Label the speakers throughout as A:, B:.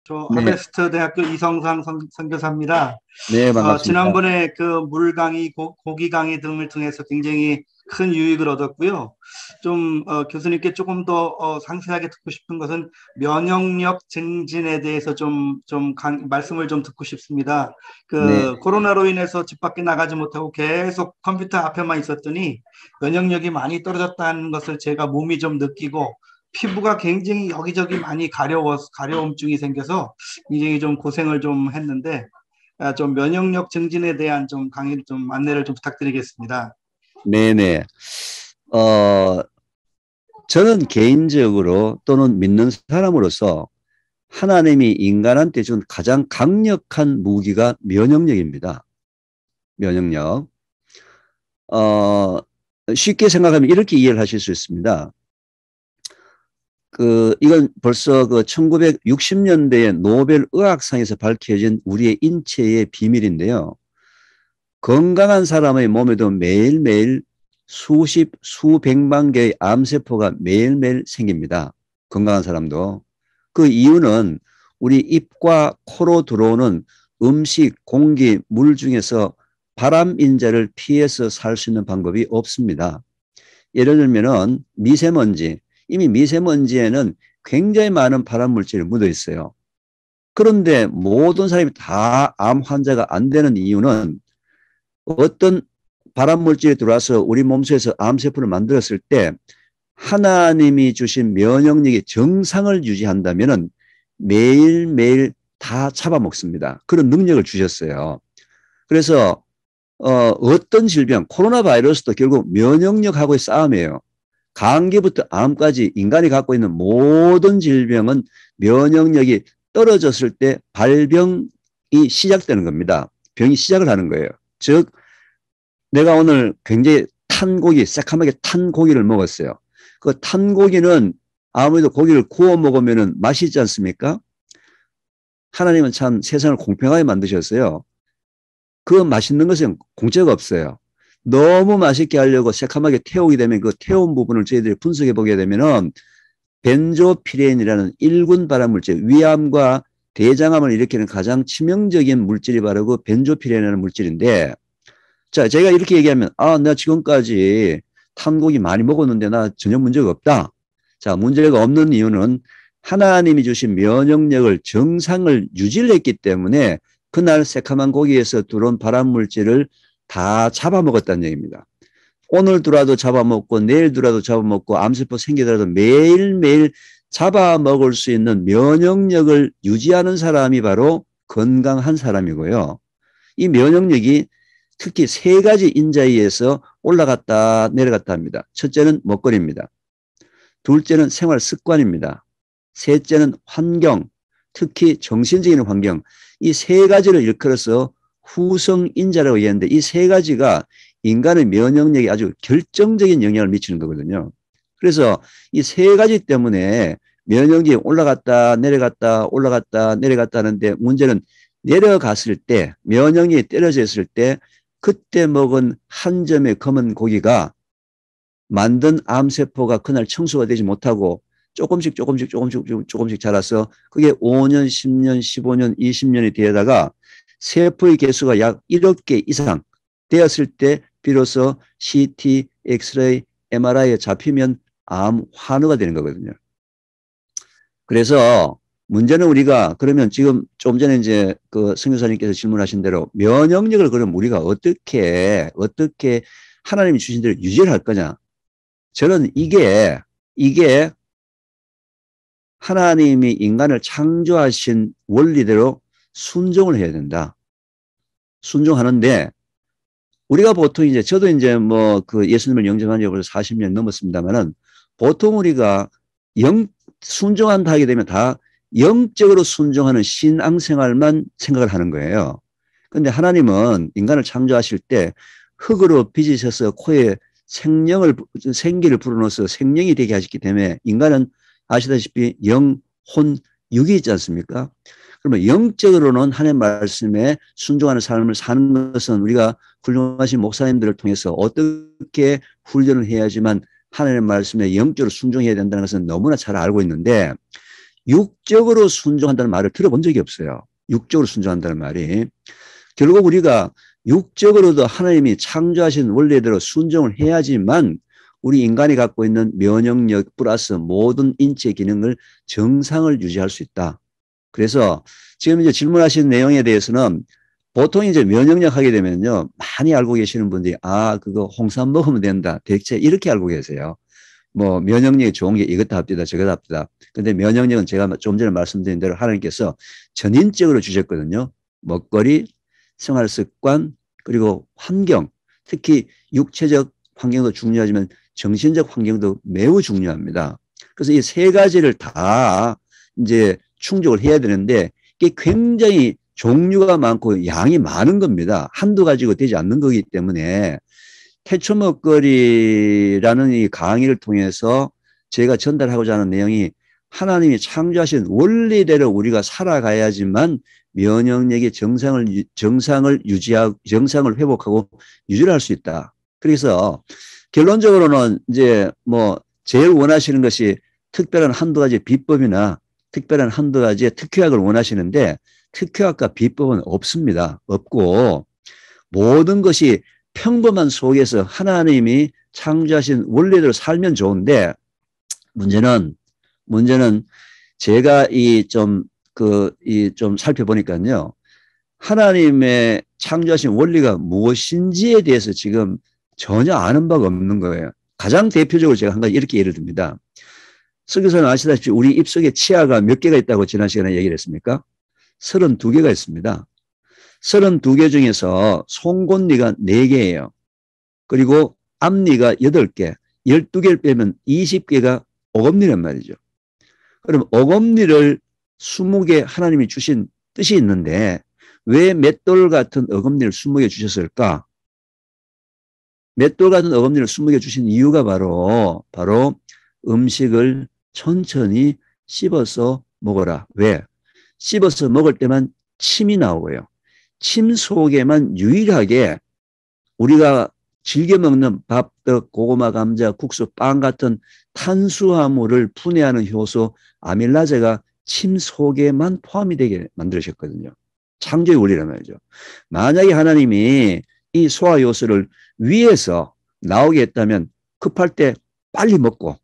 A: 저
B: 네,
A: 하베스트 대학교 이성상 선교사입니다.
B: 네, 반갑습니다.
A: 지난번에 그 물 강의, 고기 강의 등을 통해서 굉장히 큰 유익을 얻었고요. 좀 교수님께 조금 더 상세하게 듣고 싶은 것은 면역력 증진에 대해서 말씀을 좀 듣고 싶습니다.
B: 네,
A: 그 코로나로 인해서 집 밖에 나가지 못하고 계속 컴퓨터 앞에만 있었더니 면역력이 많이 떨어졌다는 것을 제가 몸이 좀 느끼고 피부가 굉장히 여기저기 많이 가려움증이 생겨서 굉장히 좀 고생을 좀 했는데 좀 면역력 증진에 대한 좀 강의를 좀 안내를 좀 부탁드리겠습니다.
B: 네, 네. 어, 저는 개인적으로 또는 믿는 사람으로서 하나님이 인간한테 준 가장 강력한 무기가 면역력입니다. 면역력. 어, 쉽게 생각하면 이렇게 이해를 하실 수 있습니다. 이건 벌써 그 1960년대에 노벨 의학상에서 밝혀진 우리의 인체의 비밀인데요. 건강한 사람의 몸에도 매일매일 수십, 수백만 개의 암세포가 매일매일 생깁니다. 건강한 사람도. 그 이유는 우리 입과 코로 들어오는 음식, 공기, 물 중에서 발암인자를 피해서 살 수 있는 방법이 없습니다. 예를 들면은 미세먼지, 이미 미세먼지에는 굉장히 많은 발암물질이 묻어 있어요. 그런데 모든 사람이 다 암 환자가 안 되는 이유는 어떤 발암물질이 들어와서 우리 몸속에서 암세포를 만들었을 때 하나님이 주신 면역력의 정상을 유지한다면 매일매일 다 잡아먹습니다. 그런 능력을 주셨어요. 그래서 어떤 질병, 코로나 바이러스도 결국 면역력하고의 싸움이에요. 감기부터 암까지 인간이 갖고 있는 모든 질병은 면역력이 떨어졌을 때 발병이 시작되는 겁니다. 병이 시작을 하는 거예요. 즉 내가 오늘 굉장히 탄 고기, 새카맣게 탄 고기를 먹었어요. 그 탄 고기는 아무래도 고기를 구워 먹으면 맛있지 않습니까? 하나님은 참 세상을 공평하게 만드셨어요. 그 맛있는 것은 공짜가 없어요. 너무 맛있게 하려고 새카맣게 태우게 되면 그 태운 부분을 저희들이 분석해 보게 되면은 벤조피렌이라는 1군 발암물질, 위암과 대장암을 일으키는 가장 치명적인 물질이 바로 그 벤조피렌이라는 물질인데, 자, 제가 이렇게 얘기하면, 나 지금까지 탄 고기 많이 먹었는데 나 전혀 문제가 없다. 자, 문제가 없는 이유는 하나님이 주신 면역력을 정상을 유지를 했기 때문에 그날 새카만 고기에서 들어온 발암물질을 다 잡아먹었다는 얘기입니다. 오늘 들어와도 잡아먹고 내일 들어와도 잡아먹고 암세포 생기더라도 매일매일 잡아먹을 수 있는 면역력을 유지하는 사람이 바로 건강한 사람이고요. 이 면역력이 특히 세 가지 인자에 의해서 올라갔다 내려갔다 합니다. 첫째는 먹거리입니다. 둘째는 생활 습관입니다. 셋째는 환경, 특히 정신적인 환경. 이 세 가지를 일컬어서 후성인자라고 얘기하는데 이 세 가지가 인간의 면역력에 아주 결정적인 영향을 미치는 거거든요. 그래서 이 세 가지 때문에 면역력이 올라갔다 내려갔다 올라갔다 내려갔다 하는데 문제는 내려갔을 때 면역력이 떨어져 있을 때 그때 먹은 한 점의 검은 고기가 만든 암세포가 그날 청소가 되지 못하고 조금씩 자라서 그게 5년, 10년, 15년, 20년이 되다가 세포의 개수가 약 1억 개 이상 되었을 때 비로소 CT, 엑스레이, MRI에 잡히면 암 환우가 되는 거거든요. 그래서 문제는 우리가 그러면 지금 좀 전에 이제 그 성교사님께서 질문하신 대로 면역력을 그럼 우리가 어떻게 하나님이 주신 대로 유지를 할 거냐. 저는 이게 하나님이 인간을 창조하신 원리대로 순종을 해야 된다. 순종하는데 우리가 보통 이제 저도 이제 뭐 그 예수님을 영접한 지 벌써 40년 넘었습니다만은 보통 우리가 순종한다 하게 되면 다 영적으로 순종하는 신앙생활만 생각을 하는 거예요. 그런데 하나님은 인간을 창조하실 때 흙으로 빚으셔서 코에 생기를 불어넣어서 생명이 되게 하셨기 때문에 인간은 아시다시피 영, 혼, 육이 있지 않습니까? 그러면 영적으로는 하나님의 말씀에 순종하는 삶을 사는 것은 우리가 훌륭하신 목사님들을 통해서 어떻게 훈련을 해야지만 하나님의 말씀에 영적으로 순종해야 된다는 것은 너무나 잘 알고 있는데 육적으로 순종한다는 말을 들어본 적이 없어요. 육적으로 순종한다는 말이. 결국 우리가 육적으로도 하나님이 창조하신 원리대로 순종을 해야지만 우리 인간이 갖고 있는 면역력 플러스 모든 인체 기능을 정상을 유지할 수 있다. 그래서 지금 이제 질문하신 내용에 대해서는 보통 이제 면역력 하게 되면요. 많이 알고 계시는 분들이 그거 홍삼 먹으면 된다. 대체 이렇게 알고 계세요. 뭐 면역력이 좋은 게 이것도 합디다 저것도 합디다. 근데 면역력은 제가 좀 전에 말씀드린 대로 하나님께서 전인적으로 주셨거든요. 먹거리, 생활습관, 그리고 환경, 특히 육체적 환경도 중요하지만 정신적 환경도 매우 중요합니다. 그래서 이 세 가지를 다 이제 충족을 해야 되는데 이게 굉장히 종류가 많고 양이 많은 겁니다. 한두 가지가 되지 않는 거기 때문에 태초 먹거리라는 이 강의를 통해서 제가 전달하고자 하는 내용이 하나님이 창조하신 원리대로 우리가 살아가야지만 면역력의 정상을 회복하고 유지를 할 수 있다. 그래서 결론적으로는 이제 뭐 제일 원하시는 것이 특별한 한두 가지 비법이나 특별한 한두 가지의 특효약을 원하시는데 특효약과 비법은 없습니다. 없고 모든 것이 평범한 속에서 하나님이 창조하신 원리대로 살면 좋은데 문제는 제가 좀 살펴보니까요. 하나님의 창조하신 원리가 무엇인지에 대해서 지금 전혀 아는 바가 없는 거예요. 가장 대표적으로 제가 한 가지 이렇게 예를 듭니다. 설교사는 아시다시피 우리 입속에 치아가 몇 개가 있다고 지난 시간에 얘기를 했습니까? 32개가 있습니다. 32개 중에서 송곳니가 4개예요. 그리고 앞니가 8개, 12개를 빼면 20개가 어금니란 말이죠. 그럼 어금니를 20개 하나님이 주신 뜻이 있는데 왜 맷돌 같은 어금니를 20개 주셨을까? 맷돌 같은 어금니를 20개 주신 이유가 바로 음식을 천천히 씹어서 먹어라. 왜? 씹어서 먹을 때만 침이 나오고요. 침 속에만 유일하게 우리가 즐겨 먹는 밥, 떡, 고구마, 감자, 국수, 빵 같은 탄수화물을 분해하는 효소 아밀라제가 침 속에만 포함이 되게 만들으셨거든요. 창조의 원리란 말이죠. 만약에 하나님이 이 소화 요소를 위에서 나오게 했다면 급할 때 빨리 먹고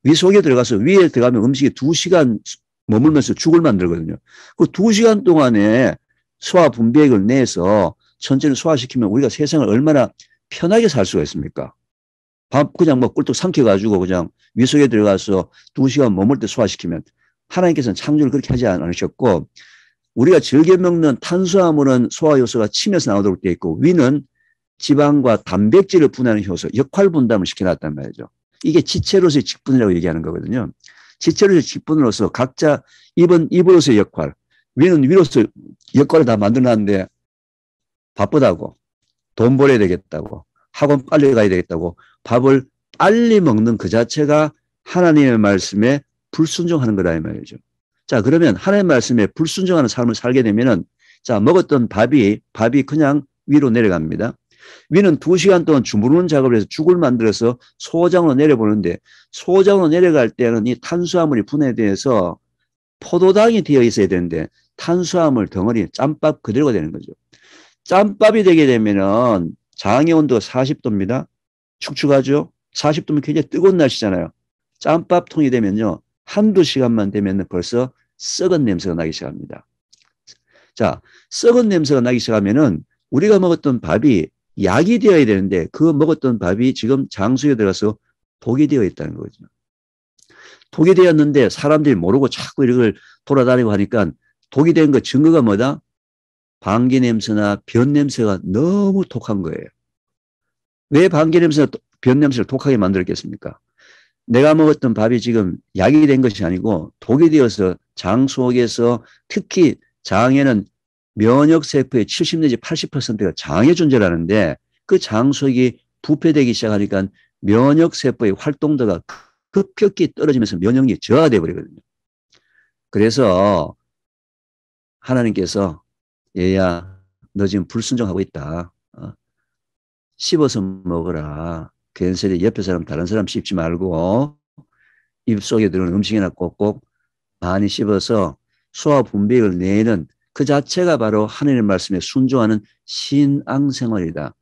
B: 위 속에 들어가서 위에 들어가면 음식이 2시간 머물면서 죽을 만들거든요. 그 2시간 동안에 소화 분비액을 내서 천천히 소화시키면 우리가 세상을 얼마나 편하게 살 수가 있습니까? 밥 그냥 뭐 꿀떡 삼켜가지고 그냥 위 속에 들어가서 2시간 머물 때 소화시키면 하나님께서는 창조를 그렇게 하지 않으셨고 우리가 즐겨 먹는 탄수화물은 소화 요소가 침에서 나오도록 되어 있고 위는 지방과 단백질을 분해하는 효소 역할 분담을 시켜놨단 말이죠. 이게 지체로서의 직분이라고 얘기하는 거거든요. 지체로서의 직분으로서 각자 입으로서의 역할, 위는 위로서 역할을 다 만들어놨는데 바쁘다고 돈 벌어야 되겠다고 학원 빨리 가야 되겠다고 밥을 빨리 먹는 그 자체가 하나님의 말씀에 불순종하는 거다 이 말이죠. 자 그러면 하나님의 말씀에 불순종하는 삶을 살게 되면은 자 먹었던 밥이 그냥 위로 내려갑니다. 위는 2시간 동안 주무르는 작업을 해서 죽을 만들어서 소장으로 내려보는데 소장으로 내려갈 때는 이 탄수화물이 분해돼서 포도당이 되어 있어야 되는데 탄수화물 덩어리 짬밥 그대로가 되는 거죠. 짬밥이 되게 되면은 장의 온도가 40도입니다. 축축하죠. 40도면 굉장히 뜨거운 날씨잖아요. 짬밥통이 되면요. 한두 시간만 되면 벌써 썩은 냄새가 나기 시작합니다. 자, 썩은 냄새가 나기 시작하면은 우리가 먹었던 밥이 약이 되어야 되는데 그 먹었던 밥이 지금 장수에 들어가서 독이 되어 있다는 거죠. 독이 되었는데 사람들이 모르고 자꾸 이걸 돌아다니고 하니까 독이 된 거 증거가 뭐다? 방귀 냄새나 변 냄새가 너무 독한 거예요. 왜 방귀 냄새나 변 냄새를 독하게 만들었겠습니까? 내가 먹었던 밥이 지금 약이 된 것이 아니고 독이 되어서 장 속에서 특히 장에는 면역세포의 70 내지 80%가 장에 존재하는데 그 장 속이 부패되기 시작하니까 면역세포의 활동도가 급격히 떨어지면서 면역력이 저하가 되어버리거든요. 그래서 하나님께서 얘야 너 지금 불순종하고 있다. 씹어서 먹어라. 괜스레 옆에 사람 다른 사람 씹지 말고 입속에 들어오는 음식이나 꼭꼭 많이 씹어서 소화 분비를 내는 그 자체가 바로 하나님의 말씀에 순종하는 신앙생활이다.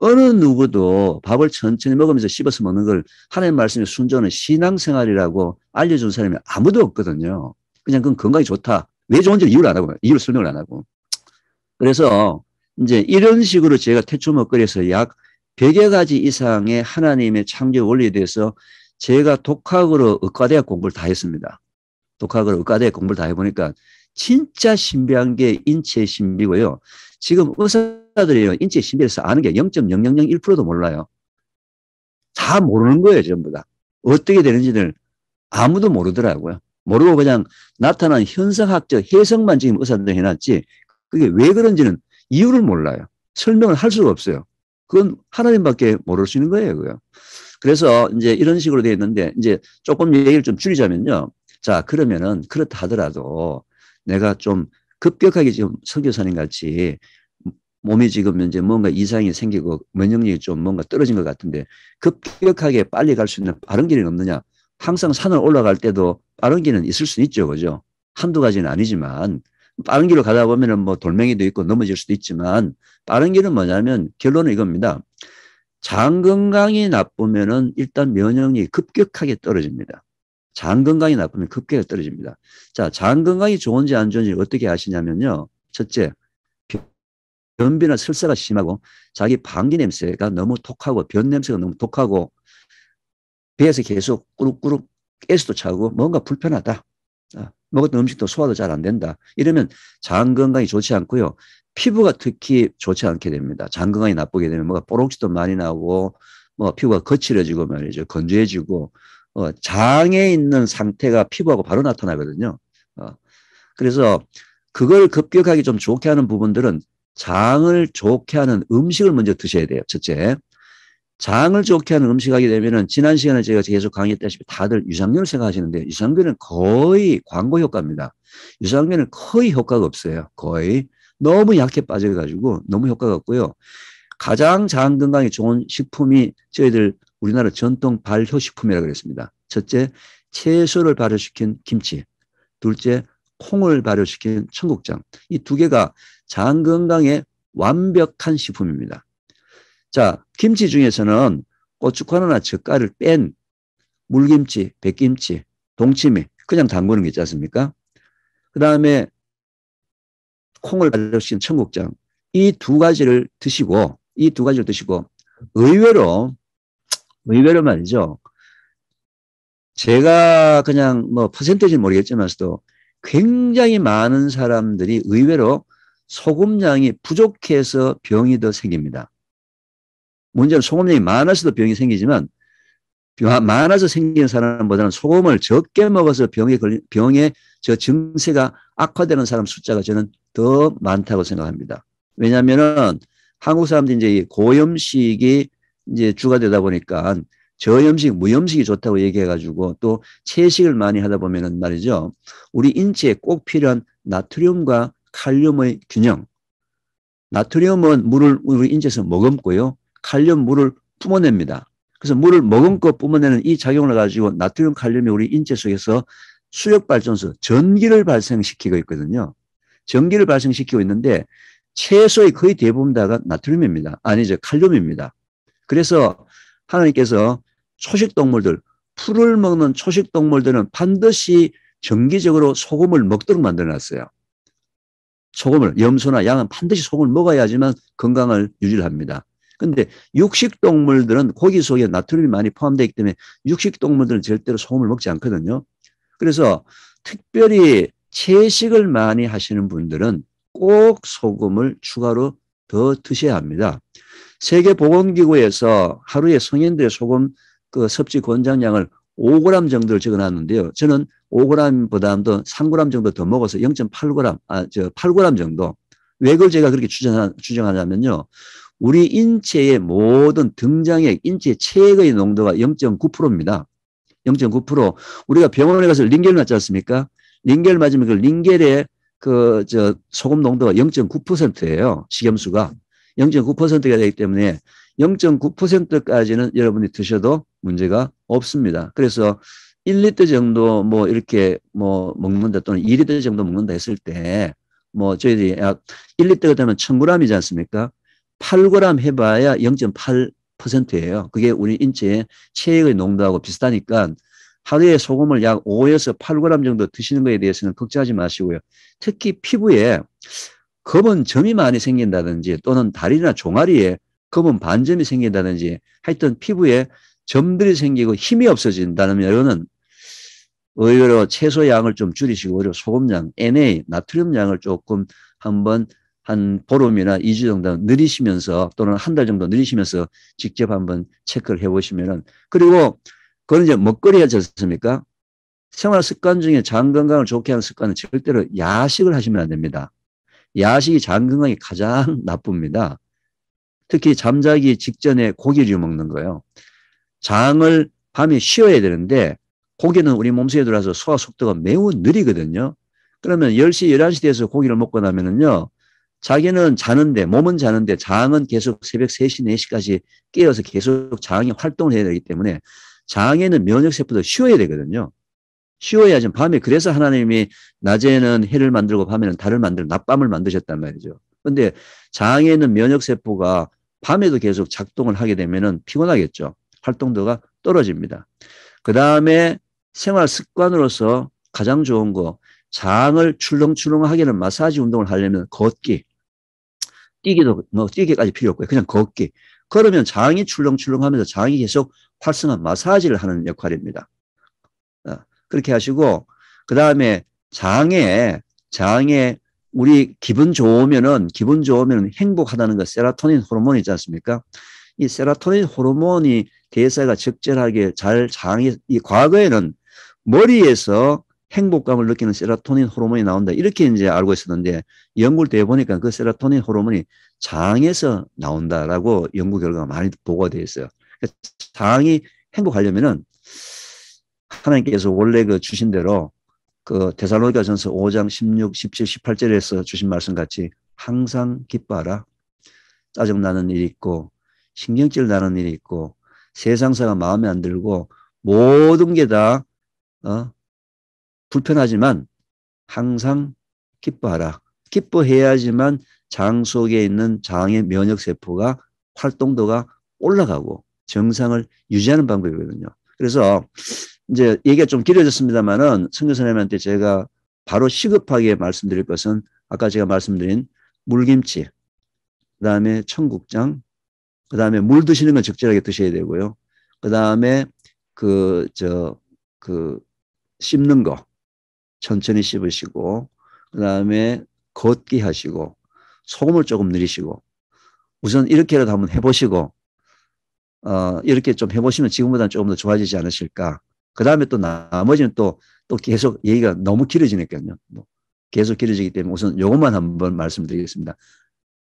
B: 어느 누구도 밥을 천천히 먹으면서 씹어서 먹는 걸 하나님의 말씀에 순종하는 신앙생활이라고 알려준 사람이 아무도 없거든요. 그냥 그건 건강이 좋다. 왜 좋은지 이유를 안 하고, 이유를 설명을 안 하고. 그래서 이제 이런 식으로 제가 태초 먹거리에서 약 100여 가지 이상의 하나님의 창조 원리에 대해서 제가 독학으로 의과대학 공부를 다 했습니다. 독학으로 의과대학 공부를 다 해보니까 진짜 신비한 게 인체의 신비고요. 지금 의사들이요, 인체의 신비에 대해서 아는 게 0.0001%도 몰라요. 다 모르는 거예요, 전부 다. 어떻게 되는지를 아무도 모르더라고요. 모르고 그냥 나타난 현상학적 해석만 지금 의사들 해놨지, 그게 왜 그런지는 이유를 몰라요. 설명을 할 수가 없어요. 그건 하나님밖에 모를 수 있는 거예요, 그거. 그래서 이제 이런 식으로 되어 있는데, 이제 조금 얘기를 좀 줄이자면요. 자, 그러면은 그렇다 하더라도 내가 좀 급격하게 지금 선교사님 같이 몸이 지금 이제 뭔가 이상이 생기고 면역력이 좀 뭔가 떨어진 것 같은데 급격하게 빨리 갈 수 있는 빠른 길이 없느냐? 항상 산을 올라갈 때도 빠른 길은 있을 수 있죠, 그죠? 한두 가지는 아니지만 빠른 길로 가다 보면은 뭐 돌멩이도 있고 넘어질 수도 있지만 빠른 길은 뭐냐면 결론은 이겁니다. 장 건강이 나쁘면은 일단 면역력이 급격하게 떨어집니다. 장 건강이 나쁘면 급격하게 떨어집니다. 자, 장 건강이 좋은지 안 좋은지 어떻게 아시냐면요. 첫째, 변비나 설사가 심하고 자기 방귀 냄새가 너무 독하고 변 냄새가 너무 독하고 배에서 계속 꾸룩꾸룩 가스도 차고 뭔가 불편하다. 먹었던 음식도 소화도 잘 안 된다. 이러면 장 건강이 좋지 않고요. 피부가 특히 좋지 않게 됩니다. 장 건강이 나쁘게 되면 뭐가 뽀록지도 많이 나고 뭐 피부가 거칠어지고 말이죠. 건조해지고 장에 있는 상태가 피부하고 바로 나타나거든요. 그래서 그걸 급격하게 좀 좋게 하는 부분들은 장을 좋게 하는 음식을 먼저 드셔야 돼요. 첫째. 장을 좋게 하는 음식 하게 되면은 지난 시간에 제가 계속 강의했다시피 다들 유산균을 생각하시는데 유산균은 거의 광고 효과입니다. 유산균은 거의 효과가 없어요. 거의. 너무 약해 빠져가지고 너무 효과가 없고요. 가장 장 건강에 좋은 식품이 저희들 우리나라 전통 발효식품이라고 그랬습니다. 첫째, 채소를 발효시킨 김치. 둘째, 콩을 발효시킨 청국장. 이 두 개가 장 건강에 완벽한 식품입니다. 자, 김치 중에서는 고춧가루나 젓갈을 뺀 물김치, 백김치, 동치미 그냥 담그는 게 있지 않습니까? 그 다음에 콩을 발효시킨 청국장 이 두 가지를 드시고 의외로 말이죠. 제가 그냥 뭐 퍼센테이지는 모르겠지만서도 굉장히 많은 사람들이 의외로 소금량이 부족해서 병이 더 생깁니다. 문제는 소금량이 많아서도 병이 생기지만 많아서 생기는 사람보다는 소금을 적게 먹어서 병의 저 증세가 악화되는 사람 숫자가 저는 더 많다고 생각합니다. 왜냐하면은 한국 사람들이 이제 고염식이 이제 주가 되다 보니까 저염식, 무염식이 좋다고 얘기해가지고 또 채식을 많이 하다 보면은 말이죠. 우리 인체에 꼭 필요한 나트륨과 칼륨의 균형. 나트륨은 물을 우리 인체에서 머금고요. 칼륨 물을 뿜어냅니다. 그래서 물을 머금고 뿜어내는 이 작용을 가지고 나트륨, 칼륨이 우리 인체 속에서 수력발전소, 전기를 발생시키고 있거든요. 전기를 발생시키고 있는데 채소의 거의 대부분 다가 나트륨입니다. 아니죠. 칼륨입니다. 그래서 하나님께서 초식동물들, 풀을 먹는 초식동물들은 반드시 정기적으로 소금을 먹도록 만들어놨어요. 소금을, 염소나 양은 반드시 소금을 먹어야지만 건강을 유지를 합니다. 근데 육식동물들은 고기 속에 나트륨이 많이 포함되어 있기 때문에 육식동물들은 절대로 소금을 먹지 않거든요. 그래서 특별히 채식을 많이 하시는 분들은 꼭 소금을 추가로 더 드셔야 합니다. 세계보건기구에서 하루에 성인들의 소금 그 섭취 권장량을 5g 정도를 적어놨는데요. 저는 5g보다도 3g 정도 더 먹어서 0.8g, 8g 정도. 왜 그걸 제가 그렇게 추정하냐면요. 우리 인체의 모든 등장액, 인체 체액의 농도가 0.9%입니다. 0.9%. 우리가 병원에 가서 링겔 맞지 않습니까? 링겔 맞으면 그 링겔의 소금 농도가 0.9%예요. 식염수가. 0.9%가 되기 때문에 0.9%까지는 여러분이 드셔도 문제가 없습니다. 그래서 1리터 정도 뭐 이렇게 뭐 먹는다 또는 2리터 정도 먹는다 했을 때 뭐 저희들이 약 1리터가 되면 1000g이지 않습니까? 8g 해봐야 0.8%예요. 그게 우리 인체의 체액의 농도하고 비슷하니까 하루에 소금을 약 5에서 8g 정도 드시는 거에 대해서는 걱정하지 마시고요. 특히 피부에 검은 점이 많이 생긴다든지 또는 다리나 종아리에 검은 반점이 생긴다든지 하여튼 피부에 점들이 생기고 힘이 없어진다면 이거는 의외로 채소 양을 좀 줄이시고 오히려 소금량, NA, 나트륨 양을 조금 한번 한 보름이나 2주 정도 늘리시면서 또는 한 달 정도 늘리시면서 직접 한번 체크를 해보시면은 그리고 그건 이제 먹거리 하지 않습니까? 생활 습관 중에 장 건강을 좋게 하는 습관은 절대로 야식을 하시면 안 됩니다. 야식이 장 건강에 가장 나쁩니다. 특히 잠자기 직전에 고기를 먹는 거예요. 장을 밤에 쉬어야 되는데 고기는 우리 몸속에 들어와서 소화 속도가 매우 느리거든요. 그러면 10시, 11시 돼서 고기를 먹고 나면은요. 자기는 자는데 몸은 자는데 장은 계속 새벽 3시, 4시까지 깨어서 계속 장이 활동을 해야 되기 때문에 장에는 면역세포도 쉬어야 되거든요. 쉬어야지 밤에 그래서 하나님이 낮에는 해를 만들고 밤에는 달을 만들고 낮밤을 만드셨단 말이죠. 그런데 장에 있는 면역세포가 밤에도 계속 작동을 하게 되면은 피곤하겠죠. 활동도가 떨어집니다. 그 다음에 생활 습관으로서 가장 좋은 거 장을 출렁출렁하게 하는 마사지 운동을 하려면 걷기. 뛰기도 뭐 뛰기까지 필요 없고요. 그냥 걷기. 걸으면 장이 출렁출렁하면서 장이 계속 활성화 마사지를 하는 역할입니다. 그렇게 하시고 그 다음에 장에 우리 기분 좋으면은 행복하다는 거 세로토닌 호르몬이 있지 않습니까? 이 세로토닌 호르몬이 대사가 적절하게 잘 장에 이 과거에는 머리에서 행복감을 느끼는 세로토닌 호르몬이 나온다. 이렇게 이제 알고 있었는데 연구를 해 보니까 그 세로토닌 호르몬이 장에서 나온다라고 연구 결과가 많이 보고가 되어 있어요. 장이 행복하려면은 하나님께서 원래 그 주신 대로 그 데살로니가전서 5장 16, 17, 18절에서 주신 말씀 같이 항상 기뻐하라. 짜증나는 일이 있고 신경질 나는 일이 있고 세상사가 마음에 안 들고 모든 게 다 불편하지만 항상 기뻐하라. 기뻐해야지만 장 속에 있는 장의 면역세포가 활동도가 올라가고 정상을 유지하는 방법이거든요. 그래서 이제 얘기가 좀 길어졌습니다만은 선교사님한테 제가 바로 시급하게 말씀드릴 것은 아까 제가 말씀드린 물김치, 그 다음에 청국장, 그 다음에 물 드시는 건 적절하게 드셔야 되고요. 그 다음에 씹는 거 천천히 씹으시고, 그 다음에 걷기 하시고, 소금을 조금 늘리시고, 우선 이렇게라도 한번 해보시고, 이렇게 좀 해보시면 지금보다는 조금 더 좋아지지 않으실까. 그 다음에 또 나머지는 또 계속 얘기가 너무 길어지니까요. 계속 길어지기 때문에 우선 요것만 한번 말씀드리겠습니다.